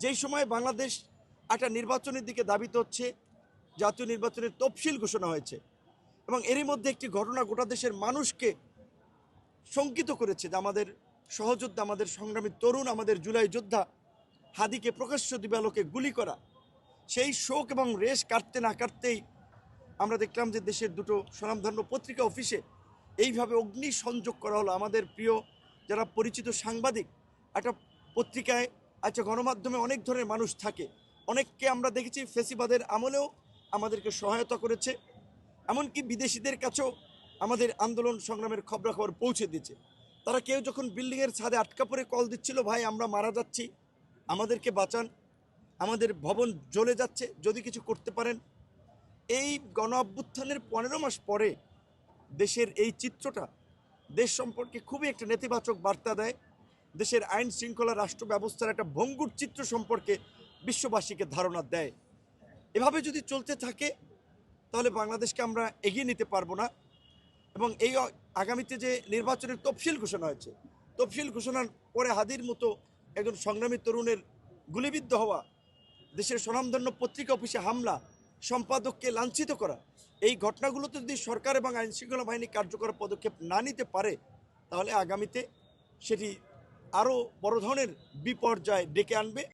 যেই সময় বাংলাদেশ একটা নির্বাচনের দিকে ধাবিত হচ্ছে, জাতীয় নির্বাচনের তফসিল ঘোষণা হয়েছে এবং এরই মধ্যে একটি ঘটনা গোটা দেশের মানুষকে শঙ্কিত করেছে যে আমাদের সহযোদ্ধা, আমাদের সংগ্রামী তরুণ, আমাদের জুলাই যোদ্ধা হাদিকে প্রকাশ্য দিবালোকে গুলি করা। সেই শোক এবং রেশ কাটতে না কাটতেই আমরা দেখলাম যে দেশের দুটো স্বনামধন্য পত্রিকা অফিসে এইভাবে অগ্নি সংযোগ করা হলো। আমাদের প্রিয় যারা পরিচিত সাংবাদিক, একটা পত্রিকায় গণমাধ্যমে অনেক ধরনের মানুষ থাকে, অনেককে আমরা দেখেছি ফেসিবাদের আমলেও আমাদেরকে সহায়তা করেছে, এমনকি বিদেশিদের কাছেও আমাদের আন্দোলন সংগ্রামের খবরাখবর পৌঁছে দিয়েছে। তারা কেউ যখন বিল্ডিংয়ের ছাদে আটকা পড়ে কল দিচ্ছিল, ভাই আমরা মারা যাচ্ছি, আমাদেরকে বাঁচান, আমাদের ভবন জ্বলে যাচ্ছে, যদি কিছু করতে পারেন। এই গণ অভ্যুত্থানের 15 মাস পরে দেশের এই চিত্রটা দেশ সম্পর্কে খুবই একটা নেতিবাচক বার্তা দেয়। দেশের আইন শৃঙ্খলা, রাষ্ট্র ব্যবস্থার একটা ভঙ্গুর চিত্র সম্পর্কে বিশ্ববাসীকে ধারণা দেয়। এভাবে যদি চলতে থাকে তাহলে বাংলাদেশকে আমরা এগিয়ে নিতে পারবো না। এবং এই আগামীতে যে নির্বাচনের তফসিল ঘোষণা হয়েছে, তফসিল ঘোষণার পরে হাদির মতো একজন সংগ্রামী তরুণের গুলিবিদ্ধ হওয়া, দেশের স্বনামধন্য পত্রিকা অফিসে হামলা, সম্পাদককে লাঞ্ছিত করা, এই ঘটনাগুলোতে যদি সরকার এবং আইনশৃঙ্খলা বাহিনী কার্যকর পদক্ষেপ না নিতে পারে তাহলে আগামীতে সেটি আরও বড় ধরনের বিপর্যয় ডেকে আনবে।